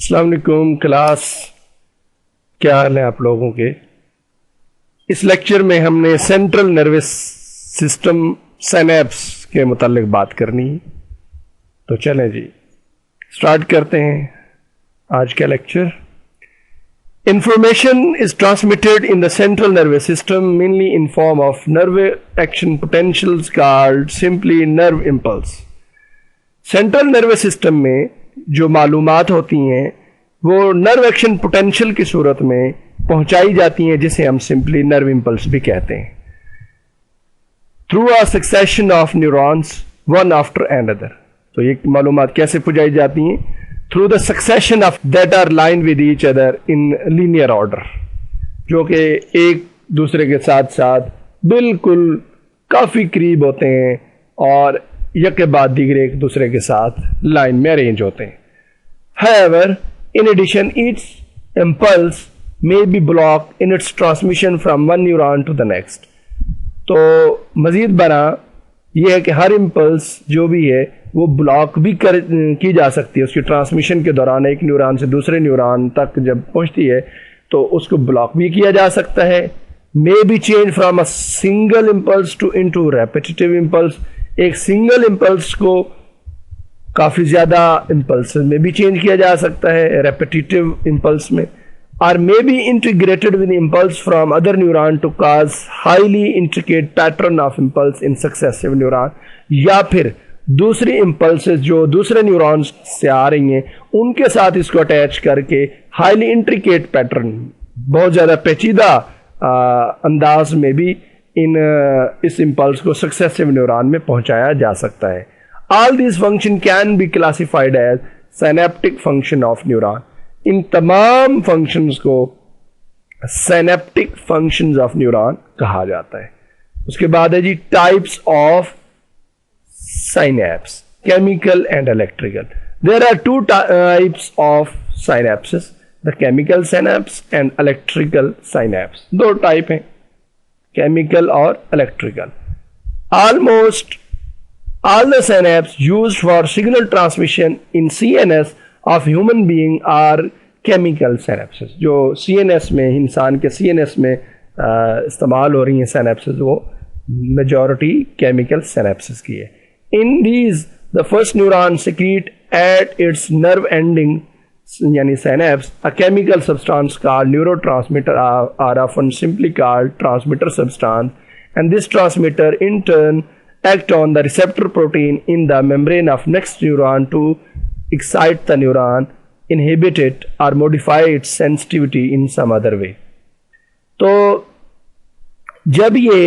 अस्सलाम वालेकुम क्लास, क्या हाल है आप लोगों के। इस लेक्चर में हमने सेंट्रल नर्वस सिस्टम सिनैप्स के मुतालिक बात करनी है। तो चलें जी, स्टार्ट करते हैं आज का lecture. Information is transmitted in the central nervous system mainly in form of nerve action potentials called simply nerve impulse। Central nervous system में जो मालूमात होती हैं वो नर्व एक्शन पोटेंशियल की सूरत में पहुंचाई जाती हैं, जिसे हम सिंपली नर्व इंपल्स भी कहते हैं। Through a succession of neurons one after another. तो ये मालूमात कैसे पहुंचाई जाती हैं? Through the succession of that are line with each other in linear order, जो कि एक दूसरे के साथ साथ बिल्कुल काफी करीब होते हैं और एक के बाद दीगरे एक दूसरे के साथ लाइन में अरेंज होते हैं। However, in addition, each impulse may be blocked in its transmission from one neuron to the next। तो मजीद बना यह है कि हर इम्पल्स जो भी है वो ब्लॉक भी की जा सकती है। उसकी ट्रांसमिशन के दौरान एक न्यूरॉन से दूसरे न्यूरॉन तक जब पहुंचती है तो उसको ब्लॉक भी किया जा सकता है। May be change from a single impulse to into repetitive impulse. एक सिंगल इम्पल्स को काफी ज्यादा इम्पल्स में भी चेंज किया जा सकता है, रेपिटेटिव इम्पल्स में। और may be integrated with impulse from other neuron to cause highly intricate pattern of impulse in successive neuron. या फिर दूसरी इम्पल्सेस जो दूसरे न्यूरॉन्स से आ रही हैं उनके साथ इसको अटैच करके हाईली इंट्रिकेट पैटर्न, बहुत ज्यादा पेचीदा अंदाज में भी इस इम्पल्स को सक्सेसिव न्यूरॉन में पहुंचाया जा सकता है। All these function can be classified as synaptic function of neuron। इन तमाम functions को synaptic functions of neuron कहा जाता है। उसके बाद है जी types of synapse, chemical and electrical। There are two types of synapses, the chemical synapse and electrical synapse। दो type हैं, chemical और electrical। Almost all the synapses used for signal transmission in CNS of human being are chemical synapses। जो CNS में, इंसान के CNS में इस्तेमाल हो रही हैं synapses, वो majority chemical synapses की है। In these, the first neuron secrete at its nerve ending यानी synapse a chemical substance called neurotransmitter are often simply called transmitter substance, and this transmitter in turn act on the receptor protein in the membrane of next neuron to excite the neuron, inhibit it or modify its sensitivity in some other way। तो जब ये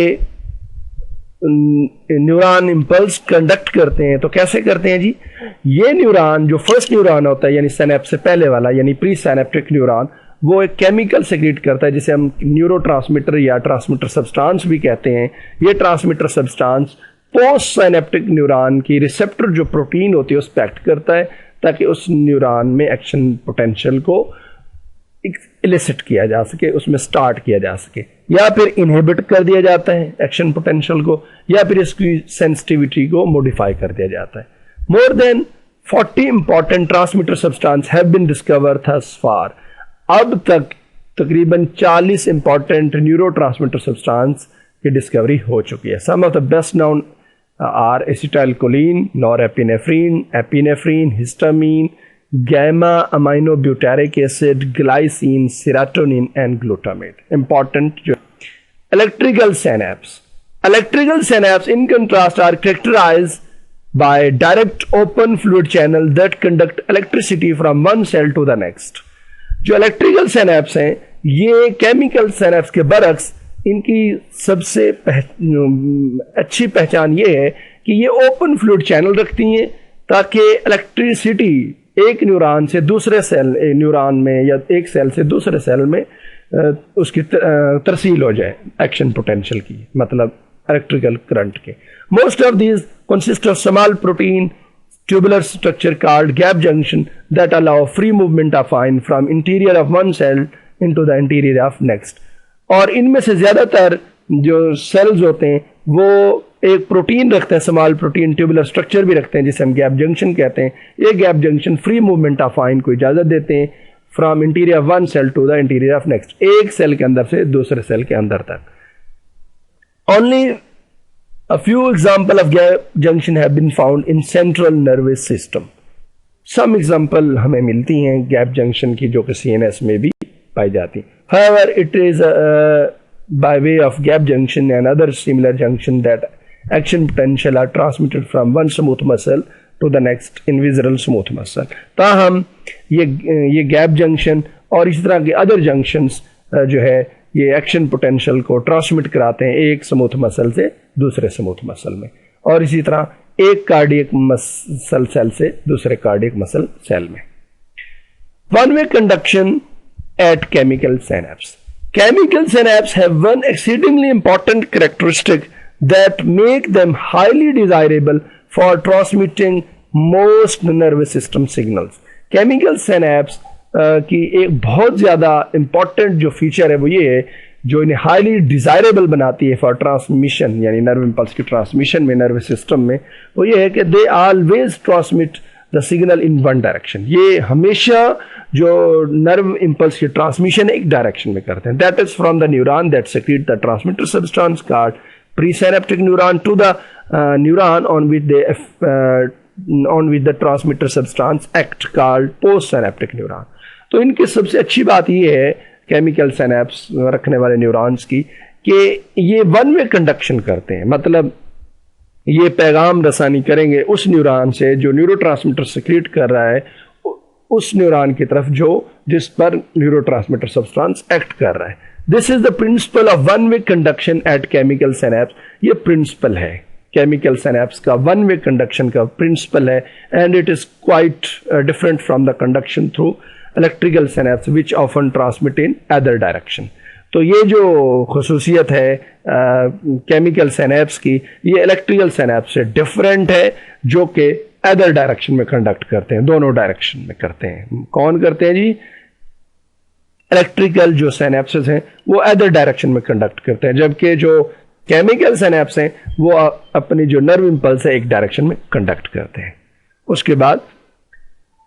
neuron impulse conduct करते हैं तो कैसे करते हैं जी? ये न्यूरॉन जो फर्स्ट न्यूरॉन होता है यानी सिनैप्स से पहले वाला यानी प्री सिनैप्टिक न्यूरॉन, वो एक केमिकल सेक्रेट करता है जिसे हम न्यूरोट्रांसमीटर या ट्रांसमीटर सब्सटेंस भी कहते हैं। ये transmitter substance post synaptic neuron की रिसेप्टर जो प्रोटीन होती है उस पर एक्ट करता है ताकि उस न्यूरॉन में एक्शन पोटेंशियल को इलिसिट किया जा सके, उसमें स्टार्ट किया जा सके, या फिर इनहिबिट कर दिया जाता है एक्शन पोटेंशियल को, या फिर इसकी सेंसिटिविटी को मॉडिफाई कर दिया जाता है। More than 40 important transmitter substance have been discovered thus far. अब तक तकरीबन 40 इंपॉर्टेंट न्यूरोट्रांसमीटर सब्सटेंस की डिस्कवरी हो चुकी है। Some of the best known are acetylcholine, norepinephrine, epinephrine, histamine, gamma aminobutyric acid, glycine, serotonin and glutamate। Important electrical synapse। Electrical synapse in contrast are characterized by direct open fluid channel that conduct electricity from one cell to the next। जो electrical synapse हैं ये chemical synapse के बरक्स इनकी सबसे अच्छी पहचान ये है कि ये ओपन फ्लूइड चैनल रखती हैं ताकि इलेक्ट्रिसिटी एक न्यूरॉन से दूसरे सेल न्यूरॉन में या एक सेल से दूसरे सेल में उसकी तरसील हो जाए एक्शन पोटेंशियल की, मतलब इलेक्ट्रिकल करंट के। Most of these consist of small protein tubular structure called gap junction that allow free movement of ion from interior of one cell into the interior of next. और इनमें से ज्यादातर जो sales होते हैं वो एक प्रोटीन रखते हैं, स्मॉल प्रोटीन ट्यूबुलर स्ट्रक्चर भी रखते हैं जिसे हम गैप जंक्शन कहते हैं। ये gap junction free movement of ion को इजाजत देते हैं from interior one cell to the interior of next, एक सेल के अंदर से दूसरे सेल के अंदर तक। Only a few example of gap junction have been found in central nervous system. Some example हमें मिलती हैं गैप जंक्शन की जो कि सीएनएस में भी पाई जाती। However, it is by way of gap junction and other similar junction that action potential are transmitted from one smooth muscle to the next in visceral smooth muscle। ताहम ये gap junction और इस तरह के other junctions जो है ये action potential को ट्रांसमिट कराते हैं एक स्मूथ मसल से दूसरे स्मूथ मसल में, और इसी तरह एक कार्डियक मसल सेल से दूसरे कार्डियक मसल सेल में। One way conduction at chemical synapse. Chemical synapse have one exceedingly important characteristic that make them highly desirable for transmitting most nervous system signals. Chemical synapse की एक बहुत ज़्यादा important जो feature है वो ये है जो इन्हें हाईली डिजायरेबल बनाती है फॉर ट्रांसमिशन, यानी नर्व इम्पल्स की ट्रांसमिशन में नर्वस सिस्टम में, वो ये है कि they always transmit the signal in one direction. ये हमेशा जो नर्व इम्पल्स की ट्रांसमिशन एक डायरेक्शन में करते हैं। That is from the neuron that secrete the transmitter substance called presynaptic neuron to the neuron on which the transmitter substance act called postsynaptic neuron. तो इनकी सबसे अच्छी बात ये है केमिकल सिनेप्स रखने वाले न्यूरॉन्स की कि ये वन वे कंडक्शन करते हैं, मतलब ये पैगाम रसानी करेंगे उस न्यूरॉन से जो न्यूरोट्रांसमीटर सेक्रेट कर रहा है उस न्यूरॉन की तरफ जो जिस पर न्यूरोट्रांसमीटर सब्सटेंस एक्ट कर रहा है। This is the principle of one way conduction at chemical synapse. ये प्रिंसिपल है केमिकल सिनेप्स का, वन वे कंडक्शन का प्रिंसिपल है, and it is quite different from the conduction through electrical synapse which often transmit in other direction. तो ये जो खसूसियत है chemical synapse की, ये इलेक्ट्रिकल सिनेप्स से डिफरेंट है जो कि अदर डायरेक्शन में कंडक्ट करते हैं, दोनों डायरेक्शन में करते हैं। कौन करते हैं जी? इलेक्ट्रिकल जो सिनेप्सेस हैं वो अदर डायरेक्शन में कंडक्ट करते हैं, जबकि जो केमिकल सिनेप्स हैं वो अपनी जो नर्व इंपल्स है एक डायरेक्शन में कंडक्ट करते हैं। उसके बाद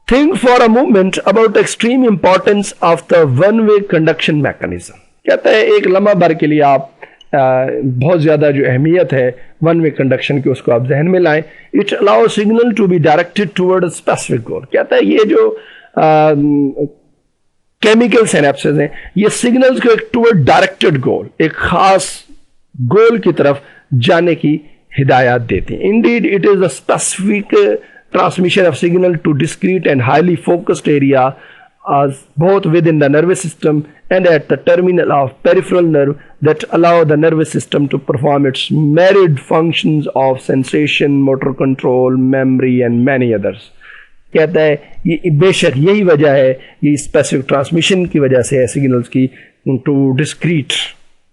think for a moment about extreme importance of the one way conduction mechanism. कहता है एक लम्हा भर के लिए आप बहुत ज़्यादा जो अहमियत है वन वे कंडक्शन की उसको आप जहन में लाएं। It allow signal to be directed toward a specific goal. कहता है ये जो केमिकल सिनेप्सेस हैं ये सिग्नल्स को एक टुवर्ड डायरेक्टेड गोल, एक खास गोल की तरफ जाने की हिदायत देती हैं। Indeed it is a specific transmission of signal to discrete and highly focused area as both within the nervous system and at the terminal of peripheral nerve that allow the nervous system to perform its myriad functions of sensation, motor control, memory and many others। कहता है ये बेशक यही वजह है, ये specific transmission की वजह से है सिग्नल्स की टू डिस्क्रीट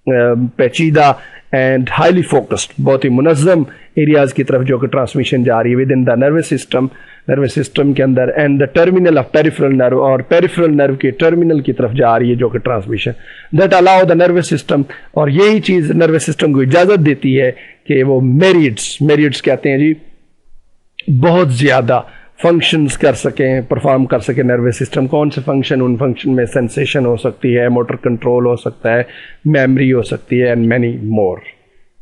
पेचीदा एंड हाईली फोकस्ड, बहुत ही मुनज़्ज़म एरियाज की तरफ जो कि ट्रांसमिशन जा रही है with in the nervous system के अंदर, and the terminal of peripheral nerve, और पेरिफेरल नर्व के टर्मिनल की तरफ जा रही है जो कि transmission that allow the nervous system. और यही चीज़ नर्वस सिस्टम को इजाज़त देती है कि वो मेरिड्स कहते हैं जी, बहुत ज़्यादा फंक्शंस कर सकें, परफॉर्म कर सके नर्वस सिस्टम। कौन से फंक्शन? उन फंक्शन में सेंसेशन हो सकती है, मोटर कंट्रोल हो सकता है, मेमोरी हो सकती है, एंड मैनी मोर।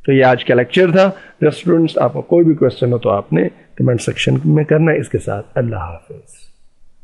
तो ये आज का लेक्चर था। स्टूडेंट्स आपको कोई भी क्वेश्चन हो तो आपने कमेंट सेक्शन में करना है। इसके साथ अल्लाह हाफिज़।